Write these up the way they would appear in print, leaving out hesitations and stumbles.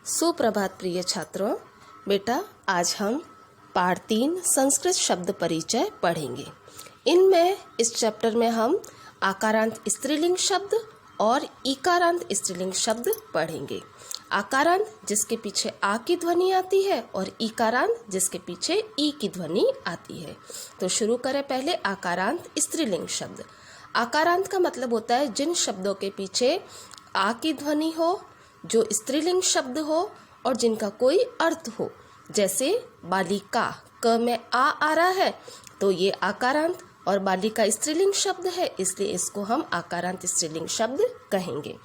सुप्रभात प्रिय छात्रों। बेटा आज हम पाठ 3 संस्कृत शब्द परिचय पढ़ेंगे। इनमें इस चैप्टर में हम आकारांत स्त्रीलिंग शब्द और इकारांत स्त्रीलिंग शब्द पढ़ेंगे। आकारांत जिसके पीछे आ की ध्वनि आती है और इकारांत जिसके पीछे ई की ध्वनि आती है। तो शुरू करें पहले आकारांत स्त्रीलिंग शब्द। आकारांत का मतलब होता है जिन शब्दों के पीछे आ की ध्वनि हो, जो स्त्रीलिंग शब्द हो और जिनका कोई अर्थ हो। जैसे बालिका, क में आ रहा है तो ये आकारांत, और बालिका स्त्रीलिंग शब्द है इसलिए इसको हम आकारांत स्त्रीलिंग शब्द कहेंगे।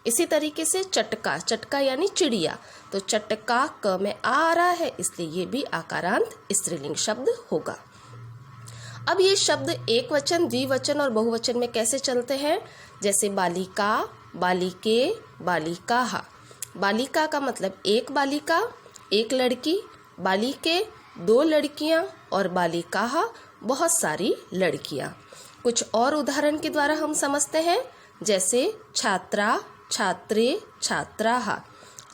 इसी तरीके से चटका, चटका यानी चिड़िया, तो चटका क में आ रहा है इसलिए ये भी आकारांत स्त्रीलिंग शब्द होगा। अब ये शब्द एक वचन, द्विवचन और बहुवचन में कैसे चलते हैं? जैसे बालिका, बालिके, बालिकाः। बालिका का मतलब एक बालिका, एक लड़की, बालिके दो लड़कियां और बालिकाः बहुत सारी लड़कियां। कुछ और उदाहरण के द्वारा हम समझते हैं। जैसे छात्रा, छात्रे, छात्राः।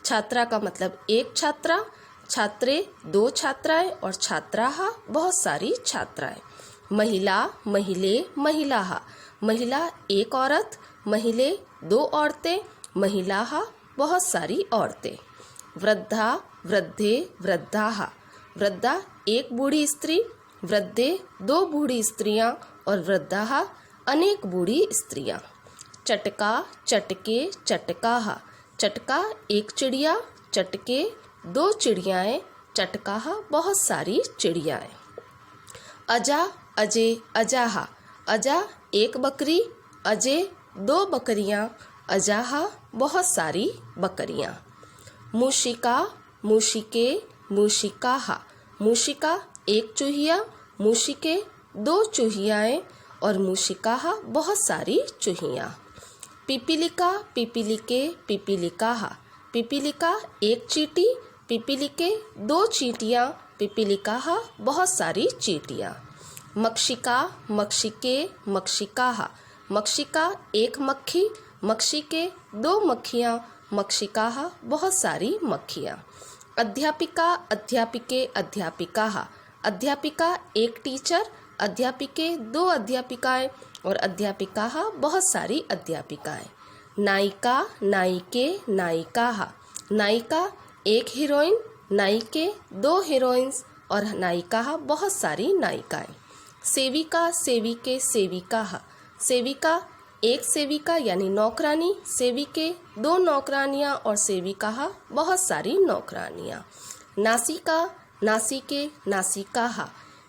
छात्रा का मतलब एक छात्रा, छात्रे दो छात्राएं और छात्राः बहुत सारी छात्राएं। महिला, महिले, महिलाः। महिला एक औरत, महिले दो औरतें, महिलाः बहुत सारी औरतें। वृद्धा, वृद्धे, वृद्धाः। वृद्धा एक बूढ़ी स्त्री, वृद्धे दो बूढ़ी स्त्रियां और वृद्धाः अनेक बूढ़ी स्त्रियां। चटका, चटके, चटकाः। चटका एक चिड़िया, चटके दो चिड़ियाएं, चटकाः बहुत सारी चिड़ियाएं। अजा, अजे, अजाः। अजा एक बकरी, अजे दो बकरियां, अजाः बहुत सारी बकरियां। मूषिका, मूषिके, मूषिकाः। मूषिका एक चूहिया, मूषिके दो चूहियाएं और मूषिकाः बहुत सारी चूहियां। पिपीलिका, पिपीलिके, पिपीलिकाः। पिपीलिका एक चींटी, पिपीलिके दो चींटियां, पिपीलिकाः बहुत सारी चींटियां। मक्षिका, मक्षिके, मक्षिकाः। मक्षिका एक मक्खी, मक्षिके दो मक्खियां, मक्षिकाः बहुत सारी मक्खियां। अध्यापिका, अध्यापिके, अध्यापिकाः। अध्यापिका एक टीचर, अध्यापिके दो अध्यापिकाएं और अध्यापिकाः बहुत सारी अध्यापिकाएं। नायिका, नायिके, नायिकाः। नायिका एक हीरोइन, नायिके दो हीरोइंस और नायिकाः बहुत सारी नायिकाएं। सेविका, सेविके, सेविकाः। सेविका एक सेविका यानी नौकरानी, सेविके दो नौकरानियां और सेविकाः बहुत सारी नौकरानियां। नासिका, नासिके, नासिकाः।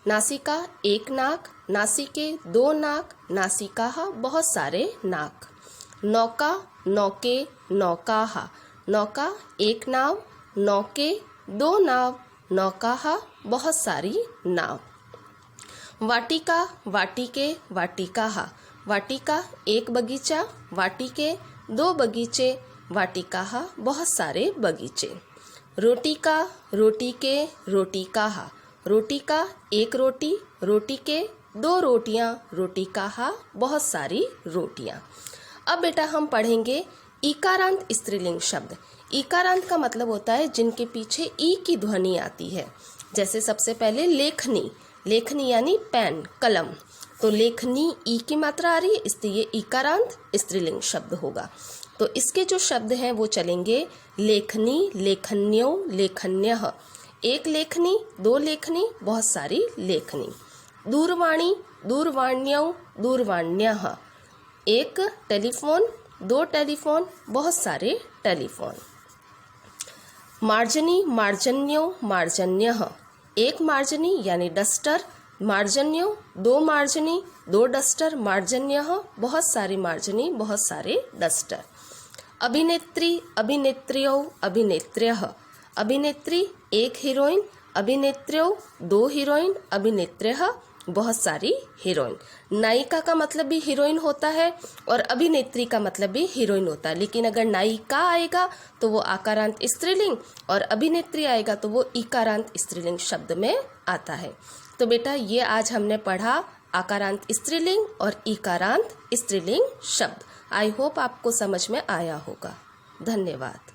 नासिका एक नाक, नासिके दो नाक, नासिकाः बहुत सारे नाक। नौका, नौके, नौकाः। नौका एक नाव, नौके दो नाव, नौकाः बहुत सारी नाव। वाटिका, वाटिके, वाटिकाः। वाटिका एक बगीचा, वाटिके दो बगीचे, वाटिकाः बहुत सारे बगीचे। रोटिका, रोटिके, रोटिकाः। रोटिका एक रोटी, रोटिके दो रोटियां, रोटिकाः बहुत सारी रोटियां। अब बेटा हम पढ़ेंगे इकारांत स्त्रीलिंग शब्द। इकारांत का मतलब होता है जिनके पीछे ई की ध्वनि आती है। जैसे सबसे पहले लेखनी, लेखनी यानी पेन, कलम, तो लेखनी ई की मात्रा आ रही है इसलिए ये इकारांत स्त्रीलिंग शब्द होगा। तो इसके जो शब्द हैं वो चलेंगे लेखनी, लेखन्यो, लेखन्यः। एक लेखनी, दो लेखनी, बहुत सारी लेखनी। दूरवाणी, दूरवाण्यौ, दूरवाण्यः। एक टेलीफोन, दो टेलीफोन, बहुत सारे टेलीफोन। मार्जनी, मार्जन्यो, मार्जन्यः। एक मार्जनी यानी डस्टर, मार्जन्यो दो मार्जनी, दो डस्टर, मार्जन्यः बहुत सारी मार्जनी, बहुत सारे डस्टर। अभिनेत्री, अभिनेत्र्यौ, अभिनेत्र्यः। अभिनेत्री एक हीरोइन, अभिनेत्र्यौ दो हीरोइन, अभिनेत्र्यः बहुत सारी हीरोइन। नायिका का मतलब भी हीरोइन होता है और अभिनेत्री का मतलब भी हीरोइन होता है, लेकिन अगर नायिका आएगा तो वो आकारांत स्त्रीलिंग और अभिनेत्री आएगा तो वो इकारांत स्त्रीलिंग शब्द में आता है। तो बेटा ये आज हमने पढ़ा आकारांत स्त्रीलिंग और इकारांत स्त्रीलिंग शब्द। आई होप आपको समझ में आया होगा। धन्यवाद।